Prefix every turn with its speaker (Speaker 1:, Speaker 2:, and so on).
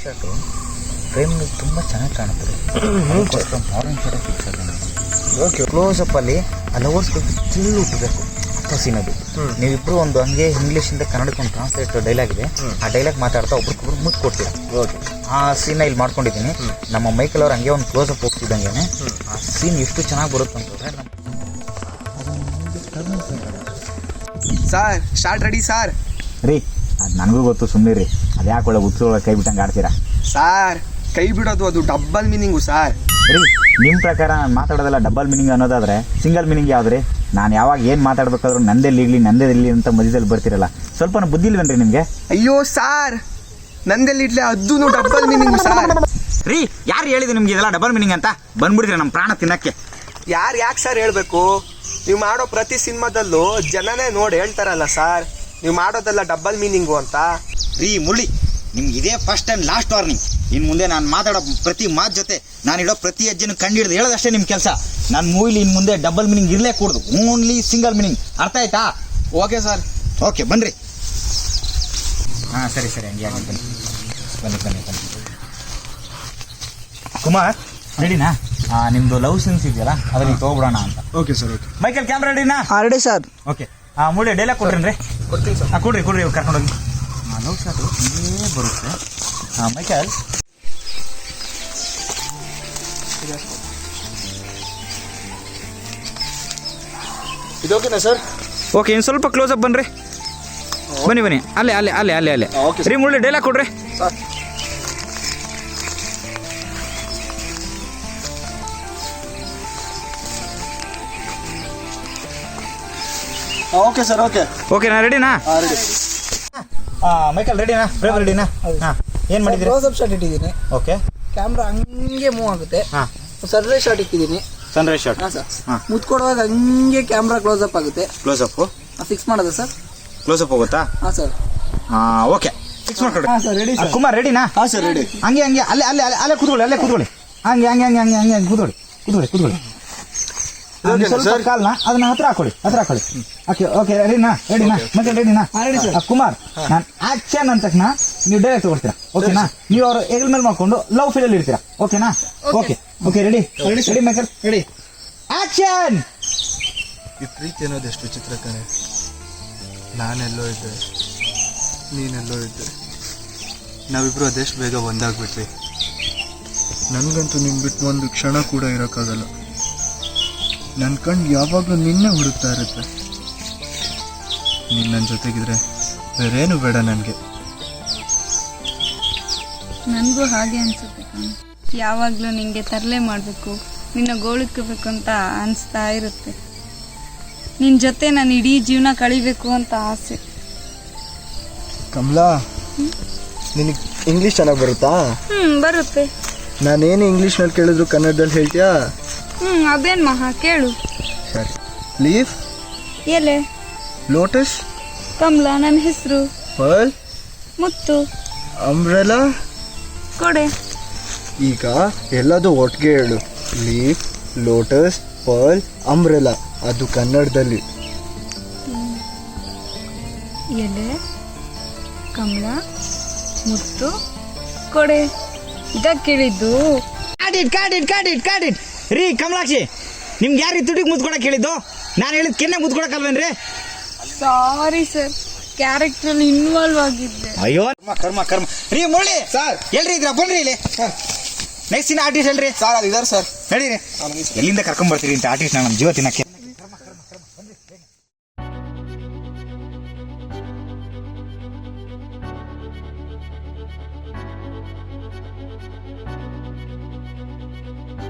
Speaker 1: Shirt frame ತುಂಬ ಚೆನ್ನಾಗಿ ಕಾಣುತ್ತದೆ. ಮಾರ್ನಿಂಗ್ ಶರ್ಟ್ ಫಿಕ್ಸ್ ಆಗಿದೆ. ಓಕೆ, ಕ್ಲೋಸಪ್ಪಲ್ಲಿ ಆ ಲವರ್ಸ್ ಚಿಲ್ಲು ಹುಟ್ಟಬೇಕು ಅಂತ ಸೀನ್ ಅದು. ನೀವಿಬ್ಬರು ಒಂದು ಹಂಗೆ ಇಂಗ್ಲೀಷಿಂದ ಕನ್ನಡಕ್ಕೆ ಒಂದು ಟ್ರಾನ್ಸ್ಲೇಟ್ ಡೈಲಾಗ್ ಇದೆ, ಆ ಡೈಲಾಗ್ ಮಾತಾಡ್ತಾ ಒಬ್ರಿಗೊಬ್ರು ಮುದ್ದು ಕೊಡ್ತೀರಾ. ಓಕೆ, ಆ ಸೀನ್ನ ಇಲ್ಲಿ ಮಾಡ್ಕೊಂಡಿದ್ದೀನಿ. ನಮ್ಮ ಮೈಕಲ್ ಅವ್ರು ಹಂಗೆ ಒಂದು ಕ್ಲೋಸಪ್ ಹೋಗ್ತಿದ್ದಂಗೆ ಆ ಸೀನ್ ಎಷ್ಟು ಚೆನ್ನಾಗಿ ಬರುತ್ತೆ ಅಂತಂದರೆ
Speaker 2: ಸರ್ ಸ್ಟಾರ್ಟ್ ರೆಡಿ ಸರ್.
Speaker 1: ರೀ ಅದು ನನಗೂ ಗೊತ್ತು, ಸುಮ್ಮನೆ ರೀ. ಅದು ಯಾಕೆ ಒಳ್ಳೆ ಉತ್ಸವ ಕೈ ಬಿಟ್ಟಂಗೆ ಆಡ್ತೀರಾ
Speaker 2: ಸರ್? ಕೈ ಬಿಡೋದು ಅದು ಡಬ್ಬಲ್ ಮೀನಿಂಗು ಸರ್.
Speaker 1: ರೀ ನಿಮ್ಮ ಪ್ರಕಾರ ನಾನು ಮಾತಾಡೋದೆಲ್ಲ ಡಬಲ್ ಮೀನಿಂಗ್ ಅನ್ನೋದಾದರೆ ಸಿಂಗಲ್ ಮೀನಿಂಗ್ ಯಾವ್ದು? ನಾನು ಯಾವಾಗ ಏನು ಮಾತಾಡ್ಬೇಕಾದ್ರೂ ನಂದೆಲ್ಲಿ ನಂದೇಲಿ ಅಂತ ಮಧ್ಯದಲ್ಲಿ ಬರ್ತಿರಲ್ಲ, ಸ್ವಲ್ಪ ಬುದ್ಧಿ ಇಲ್ವೇನ್ರಿ ನಿಮಗೆ?
Speaker 2: ಅಯ್ಯೋ ಸಾರ್, ನಂದೆಲ್ಲಿ ಇಡ್ಲಿ ಅದೂ ಡಬ್ಬಲ್ ಮೀನಿಂಗು ಸರ್.
Speaker 1: ರೀ ಯಾರು ಹೇಳಿದೆ ನಿಮ್ಗೆ ಇದೆಲ್ಲ ಡಬಲ್ ಮೀನಿಂಗ್ ಅಂತ? ಬಂದ್ಬಿಡ್ತೀರ ನಮ್ಮ ಪ್ರಾಣ ತಿನ್ನಕ್ಕೆ.
Speaker 2: ಯಾಕೆ ಸರ್ ಹೇಳ್ಬೇಕು? ನೀವು ಮಾಡೋ ಪ್ರತಿ ಸಿನಿಮಾದಲ್ಲೂ ಜನನೇ ನೋಡಿ ಹೇಳ್ತಾರಲ್ಲ ಸರ್, ನೀವು ಮಾಡೋದೆಲ್ಲ ಡಬ್ಬಲ್ ಮೀನಿಂಗು ಅಂತ.
Speaker 1: ರೀ ಮುಳ್ಳಿ, ನಿಮ್ಗೆ ಇದೇ ಫಸ್ಟ್ ಆ್ಯಂಡ್ ಲಾಸ್ಟ್ ವಾರ್ನಿಂಗ್. ಇನ್ನು ಮುಂದೆ ನಾನು ಮಾತಾಡೋ ಪ್ರತಿ ಮಾತು ಜೊತೆ ನಾನು ಇಡೋ ಪ್ರತಿ ಹೆಜ್ಜೆನೂ ಕಂಡು ಹಿಡಿದು ಹೇಳೋದಷ್ಟೇ ನಿಮ್ಮ ಕೆಲಸ. ನನ್ನ ಮೂವಿಲಿ ಇನ್ನು ಮುಂದೆ ಡಬಲ್ ಮೀನಿಂಗ್ ಇರಲೇ ಕೂಡದು, ಓನ್ಲಿ ಸಿಂಗಲ್ ಮೀನಿಂಗ್. ಅರ್ಥ ಆಯ್ತಾ?
Speaker 2: Okay sir.
Speaker 1: ಓಕೆ ಬನ್ನಿರಿ. ಹಾಂ ಸರಿ ಹಂಗೆ ಬನ್ನಿ. ಕುಮಾರ್ ರೆಡಿನಾ? ನಿಮ್ಮದು ಲವ್ ಸೀನ್ಸ್ ಇದೆಯಲ್ಲ ಅದನ್ನ ತೊಗೊಬಿಡೋಣ ಅಂತ.
Speaker 2: Okay sir. ಓಕೆ
Speaker 1: ಮೈಕಲ್ ಕ್ಯಾಮ್ರಾ ರೆಡಿನಾ?
Speaker 2: Ready sir.
Speaker 1: ಓಕೆ, ಮುಳ್ಳಿ ಡೈಲಾಗ್ ಕೊಡ್ರಿ.
Speaker 2: ಕೊಡ್ತೀನಿ ಸರ್.
Speaker 1: ಕೊಡ್ರಿ ಕರ್ಕೊಂಡೋಗಿ. ಲವ್ ಶಾಟು ಇಲ್ಲೇ ಬರುತ್ತೆ. ಮೈಕಲ್
Speaker 2: ಇದು ಓಕೆನಾ ಸರ್?
Speaker 1: ಓಕೆ, ಇನ್ನು ಸ್ವಲ್ಪ ಕ್ಲೋಸಪ್ ಬನ್ನಿರಿ. ಬನ್ನಿ ಅಲ್ಲೇ ರೀ. ಮುಳ್ಳಿ ಡೈಲಾಗ್ ಕೊಡ್ರಿ
Speaker 2: ಸರ್. Okay sir. ಓಕೆ
Speaker 1: ನಾ ರೆಡಿನಾ?
Speaker 2: ರೆಡಿ.
Speaker 1: ಮೈಕಲ್ ರೆಡಿನಾ? ಫ್ರೇಮ್ ರೆಡಿನಾ? ಹಾಂ, ಏನು ಮಾಡಿದ್ದೀರಿ?
Speaker 3: ಕ್ಲೋಸಪ್ ಶಾಟ್ ಇಟ್ಟಿದ್ದೀನಿ.
Speaker 1: ಓಕೆ,
Speaker 3: ಕ್ಯಾಮ್ರಾ ಹಂಗೆ ಮೂವ್ ಆಗುತ್ತೆ.
Speaker 1: ಹಾಂ,
Speaker 3: ಸನ್ರೈಸ್ ಶಾಟ್ ಇಟ್ಟಿದ್ದೀನಿ.
Speaker 1: Sunrise shot.
Speaker 3: ಹಾಂ ಸರ್.
Speaker 1: ಹಾಂ,
Speaker 3: ಮುತ್ತು ಕೊಡುವಾಗ ಹಂಗೆ ಕ್ಯಾಮ್ರಾ ಕ್ಲೋಸಪ್ ಆಗುತ್ತೆ.
Speaker 1: ಕ್ಲೋಸಪ್ಪು
Speaker 3: ಫಿಕ್ಸ್ ಮಾಡೋದು ಸರ್?
Speaker 1: ಕ್ಲೋಸಪ್ ಹೋಗುತ್ತಾ?
Speaker 3: ಹಾಂ ಸರ್.
Speaker 1: Okay, fix ಮಾಡ್ಕೊಡ್ರಿ.
Speaker 3: ಹಾಂ ಸರ್, ರೆಡಿ ಸರ್.
Speaker 1: ಕುಮಾರ್ ರೆಡಿನಾ?
Speaker 2: ಹಾಂ ಸರ್, ರೆಡಿ.
Speaker 1: ಹಂಗೆ ಅಲ್ಲೇ ಕೂತ್ಕೊಳ್ಳಿ. ಹಂಗೆ ಕೂತ್ಕೊಳ್ಳಿ. ಸ್ವಲ್ಪ ಕಾಲ್ನ ಅದನ್ನ ಹತ್ರ ಹಾಕೊಳ್ಳಿ. ಓಕೆ, ರೆಡಿನಾ? ಮತ್ತೆ ರೆಡಿನಾ?
Speaker 3: Ready sir.
Speaker 1: ಕುಮಾರ್, ನಾನು ಆಕ್ಷನ್ ಅಂದ ತಕ್ಷಣ ನೀವು ಡೈರೆಕ್ಟ್ ತಗೊಳ್ತೀರಾ. ಓಕೆನಾ? ನೀವು ಅವ್ರ ಹೆಗಲ ಮೇಲೆ ಮಾಡ್ಕೊಂಡು ಲವ್ ಫೀಲ್ ಅಲ್ಲಿ ಇರ್ತೀರಾ. ಓಕೆನಾ? Okay ready maker ready action.
Speaker 4: ಈ ಪ್ರೀತಿ ಅನ್ನೋದು ಎಷ್ಟು ವಿಚಿತ್ರ ಕಣೆ. ನಾನೆಲ್ಲೋ ಇದ್ದೆ, ನೀನೆಲ್ಲೋ ಇದ್ದೆ, ನಾವಿಬ್ರು ಅದೆಷ್ಟು ಬೇಗ ಒಂದಾಗ್ಬಿಟ್ವಿ. ನನಗಂತೂ ನಿನ್ ಬಿಟ್ಟು ಒಂದು ಕ್ಷಣ ಕೂಡ ಇರೋಕ್ಕಾಗಲ್ಲ. ನನ್ನ ಕಣ್ಣು ಯಾವಾಗಲೂ ನಿನ್ನೆ ಹುಡುಕ್ತಾ ಇರುತ್ತೆ. ನೀನು ನನ್ನ ಜೊತೆಗಿದ್ರೆ ಬೇರೇನು ಬೇಡ ನನಗೆ.
Speaker 5: ನನಗೂ ಹಾಗೆ ಅನಿಸುತ್ತೆ ಕಣೆ. ಯಾವಾಗಲೂ ನಿನಗೆ ತರಲೆ ಮಾಡಬೇಕು, ನಿನ್ನ ಗೋಳಿಕ್ಕೋಬೇಕು ಅಂತ ಅನಿಸ್ತಾ ಇರುತ್ತೆ. ನಿನ್ನ ಜೊತೆ ನಾನು ಇಡೀ ಜೀವನ ಕಳಿಬೇಕು ಅಂತ ಆಸೆ.
Speaker 4: ಕಮಲಾ, ನಿನಗೆ ಇಂಗ್ಲೀಷ್ ಚೆನ್ನಾಗಿ ಬರುತ್ತಾ?
Speaker 5: ಬರುತ್ತೆ.
Speaker 4: ನಾನೇನು ಇಂಗ್ಲೀಷ್ನಲ್ಲಿ ಕೇಳಿದ್ರು ಕನ್ನಡದಲ್ಲಿ ಹೇಳ್ತೀಯಾ?
Speaker 5: ಅದೇನು ಮಹಾ, ಕೇಳು.
Speaker 4: ಸರಿ. ಲೀಫ್,
Speaker 5: ಎಲೆ,
Speaker 4: ಲೋಟಸ್,
Speaker 5: ಕಮಲ ನನ್ನ ಹೆಸರು,
Speaker 4: ಪರ್ಲ್,
Speaker 5: ಮುತ್ತು,
Speaker 4: ಅಂಬ್ರೆಲಾ,
Speaker 5: ಕೊಡೆ.
Speaker 4: ಈಗ ಎಲ್ಲದೂ ಒಟ್ಟಿಗೆ ಹೇಳು. Leaf, lotus, pearl, umbrella. ಅದು ಕನ್ನಡದಲ್ಲಿ.
Speaker 5: ಎಲೆ, ಕಮಲ, ಮುತ್ತು, ಕೊಡೆ. ಇದಕ್ಕೆ ಕೇಳಿದ್ದು.
Speaker 1: ಕಾಡಿಟ್ ರೀ ಕಮಲಾಕ್ಷಿ, ನಿಮ್ಗೆ ಯಾರು ತುಟಿಗೆ ಮುದ್ಕೊಡಕ್ಕೆ ಹೇಳಿದ್ದು? ನಾನು ಹೇಳಿದ್ ಕೆನ್ನೆ ಮುದ್ಕೊಡಕ್ಕಲ್ವೇನ್ರಿ?
Speaker 5: ಸಾರಿ ಸರ್, ಕ್ಯಾರೆಕ್ಟ್ರಲ್ಲಿ ಇನ್ವಾಲ್ವ್ ಆಗಿದ್ದೆ.
Speaker 1: ಅಯ್ಯೋ ಕರ್ಮ ರೀ. ಮುಳ್ಳಿ
Speaker 2: ಸರ್,
Speaker 1: ಎಲ್ರಿ ಇದ್ರ ಬನ್ರಿ ಇಲ್ಲಿ. ನೆಕ್ಸ್ಟ್ ಇನ್ನ ಆರ್ಟಿಸ್ಟ್ ಹೇಳ್ರಿ.
Speaker 2: ಸರ್ ಅದಿದ್ದಾರೆ ಸರ್.
Speaker 1: ನಡೀರಿ. ಎಲ್ಲಿಂದ ಕರ್ಕೊಂಡ್ ಬರ್ತೀರಿ ಇಂಥ ಆರ್ಟಿಸ್ಟ್ ನಮ್ಮ ಜೀವ ತಿನ್ನಕ್ಕೆ?